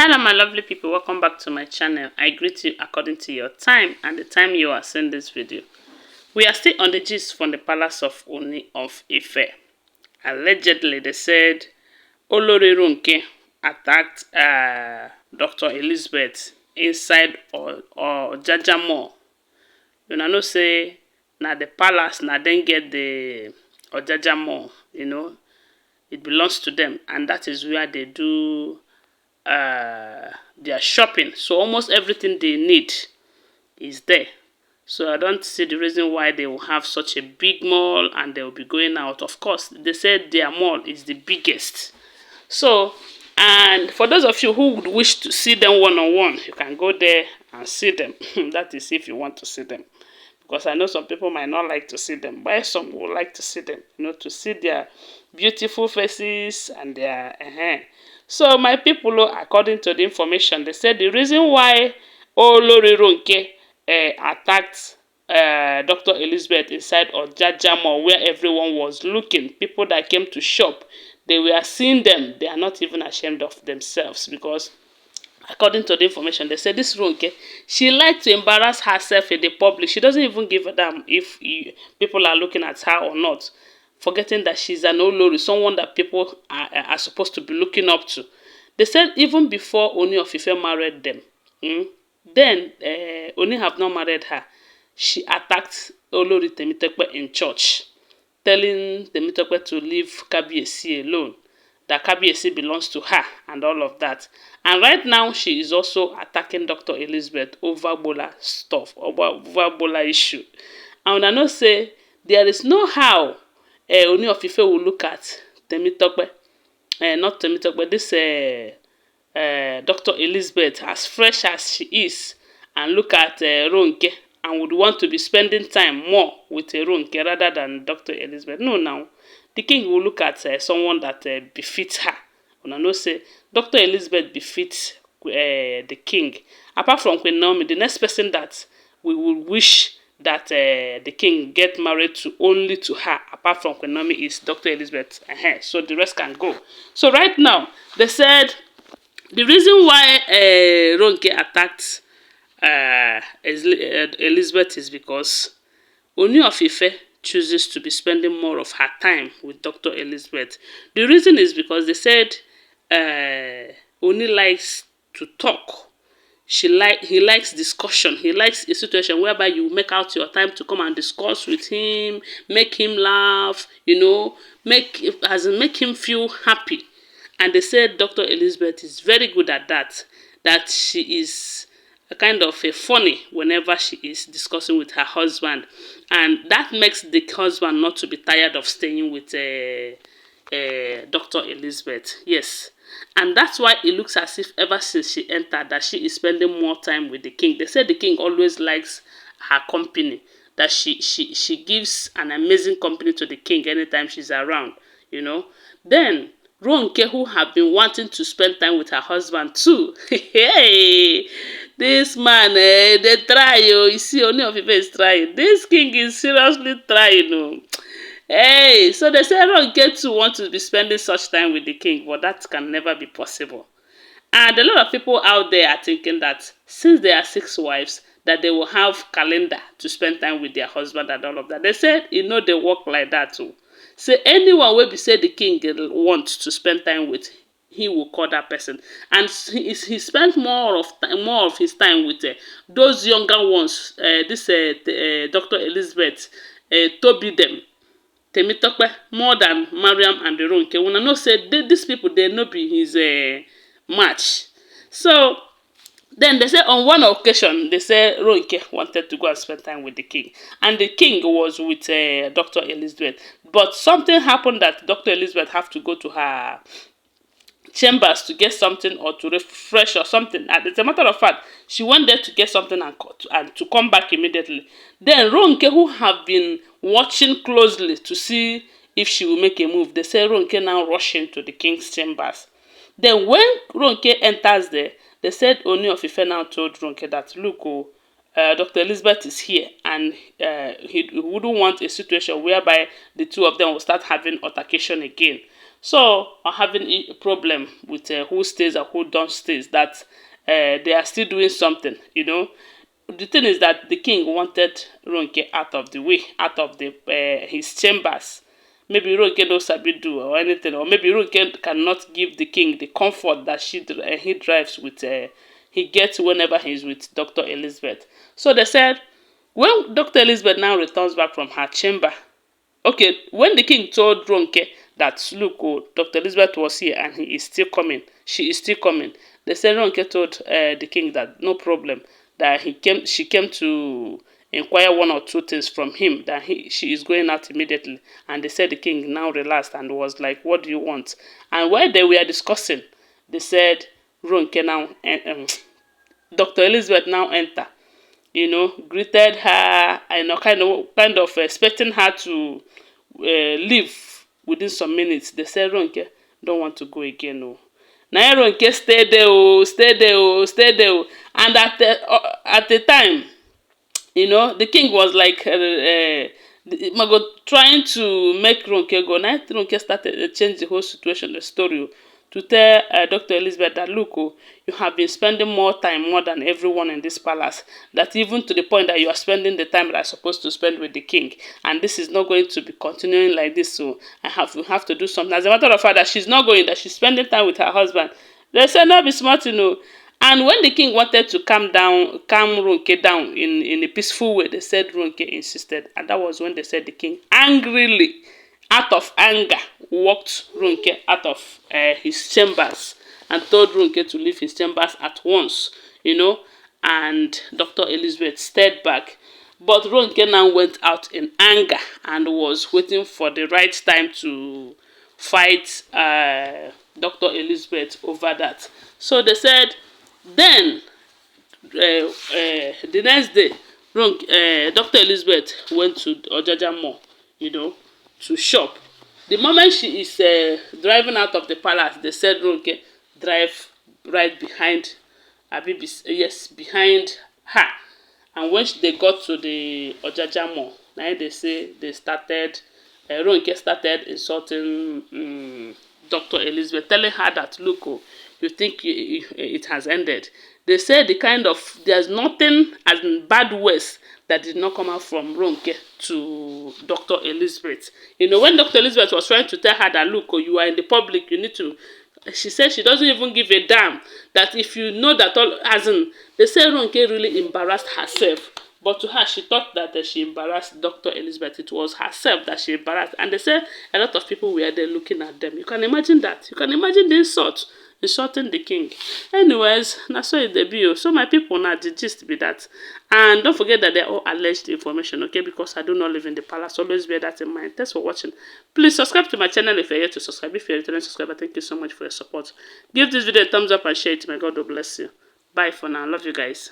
Hello my lovely people, welcome back to my channel. I greet you according to your time and the time you are seeing this video. We are still on the gist from the palace of Ooni of Ife. Allegedly they said Olori Ronke attacked Dr. Elizabeth inside Ojaja mall. You know say na the palace na then get the Ojaja mall, it belongs to them, and that is where they do their shopping. So almost everything they need is there. So I don't see the reason why they will have such a big mall and they will be going out. Of course, they said their mall is the biggest. So, and for those of you who would wish to see them one-on-one, you can go there and see them. That is if you want to see them. Because I know some people might not like to see them, but some would like to see them, to see their beautiful faces and their So my people, according to the information, they said the reason why Olori Ronke attacked Dr. Elizabeth inside Ojaja mall, where everyone was looking, people that came to shop, they were seeing them. They are not even ashamed of themselves, because according to the information, they said this Ronke, she likes to embarrass herself in the public. She doesn't even give a damn if people are looking at her or not, forgetting that she's an Olori, someone that people are supposed to be looking up to. They said even before Ooni of Ife married them, then Ooni have not married her, she attacked Olori Temitope in church, telling Temitope to leave Kabiyesi alone, that Kabiyesi belongs to her and all of that. And right now, she is also attacking Dr. Elizabeth over Gboola stuff, over Gboola issue. And I know say there is no how Ooni of Ife will look at Temitope, not Temitope, this Dr. Elizabeth, as fresh as she is, and look at Ronke and would want to be spending time more with Ronke rather than Dr. Elizabeth. No, now the king will look at someone that befits her. And I know say Dr. Elizabeth befits the king. Apart from Queen Naomi, the next person that we would wish that the king get married to only to her, apart from Queen Naomi, is Dr. Elizabeth. So the rest can go. So right now, they said the reason why Ronke attacked Elizabeth is because Ooni of Ife chooses to be spending more of her time with Dr. Elizabeth. The reason is because they said Ooni likes to talk. He likes discussion. He likes a situation whereby you make out your time to come and discuss with him, make him laugh, make him feel happy. And they said Dr. Elizabeth is very good at that. That she is a kind of a funny whenever she is discussing with her husband, and that makes the husband not to be tired of staying with Dr. Elizabeth. Yes. And that's why it looks as if ever since she entered that she is spending more time with the king. They said the king always likes her company, that she gives an amazing company to the king anytime she's around, Then Ronke, who have been wanting to spend time with her husband too. Hey, this man, they try, you see, Ooni of Ife is trying. This king is seriously trying, Hey, so they say Ronke too want to be spending such time with the king, but that can never be possible. And a lot of people out there are thinking that since there are 6 wives, that they will have calendar to spend time with their husband and all of that. They said, they work like that too. So anyone will be say the king wants to spend time with, he will call that person. And he spent more of his time with those younger ones. This Dr. Elizabeth, tobi them. Temitope more than Mariam and the Ronke. When I know say these people, they no be his match. So then they say on one occasion, they say Ronke wanted to go and spend time with the king. And the king was with Dr. Elizabeth. But something happened that Dr. Elizabeth have to go to her chambers to get something or to refresh or something. And as a matter of fact, she went there to get something and to come back immediately. Then Ronke, who have been watching closely to see if she will make a move, they say Ronke now rush into the king's chambers. Then when Ronke enters there, they said Ooni of Ife now told Ronke that, look, Dr. Elizabeth is here, and he wouldn't want a situation whereby the two of them will start having altercation again. So are having a problem with who stays and who don't stays, that they are still doing something, you know. The thing is that the king wanted Ronke out of the way, out of the his chambers. Maybe Ronke no sabi do or anything, or maybe Ronke cannot give the king the comfort that he drives with he gets whenever he's with Dr. Elizabeth. So they said when Dr. Elizabeth now returns back from her chamber, okay, when the king told Ronke that look, oh, Dr. Elizabeth was here and he is still coming, she is still coming. They said Ronke told the king that no problem, that she came to inquire one or two things from him, that she is going out immediately. And they said the king now relaxed and was like, what do you want? And while they were discussing, they said Ronke now, Dr. Elizabeth now enter, you know, greeted her, you know, kind of expecting her to leave within some minutes. They said Ronke don't want to go again. Oh. Now Ronke stay there, oh, stay there, oh, stay there. Oh. And at the time, you know, the king was like trying to make Ronke go. Now Ronke started to change the whole situation, the story, to tell Dr. Elizabeth that look, oh, you have been spending more than everyone in this palace. That even to the point that you are spending the time that I'm supposed to spend with the king, and this is not going to be continuing like this. So we have to do something. As a matter of fact, that she's not going, that she's spending time with her husband. They said no, be smart, you know. And when the king wanted to calm Ronke down in a peaceful way, they said Ronke insisted. And that was when they said the king angrily, out of anger, walked Ronke out of his chambers and told Ronke to leave his chambers at once, you know. And Dr. Elizabeth stayed back. But Ronke now went out in anger and was waiting for the right time to fight Dr. Elizabeth over that. So they said, then the next day, Dr. Elizabeth went to Ojaja Mall, you know, to shop. The moment she is driving out of the palace, they said Ronke drive right behind behind her. And when they got to the Ojaja Mall, now they say they started, Ronke started insulting Dr. Elizabeth, telling her that, look, oh, you think it has ended. They said there's nothing as in bad words that did not come out from Ronke to Dr. Elizabeth. You know, when Dr. Elizabeth was trying to tell her that, look, oh, you are in the public, you need to, she said she doesn't even give a damn, that if you know that all, as in, they say Ronke really embarrassed herself. But to her, she thought that she embarrassed Dr. Elizabeth. It was herself that she embarrassed. And they said a lot of people were there looking at them. You can imagine that. You can imagine the insult. Insulting the king. Anyways, that's why the bill. So my people, now the gist be that. And don't forget that they're all alleged information, okay? Because I do not live in the palace. Always bear that in mind. Thanks for watching. Please subscribe to my channel if you're here to subscribe. If you're a returning subscriber, thank you so much for your support. Give this video a thumbs up and share it. May God bless you. Bye for now. Love you guys.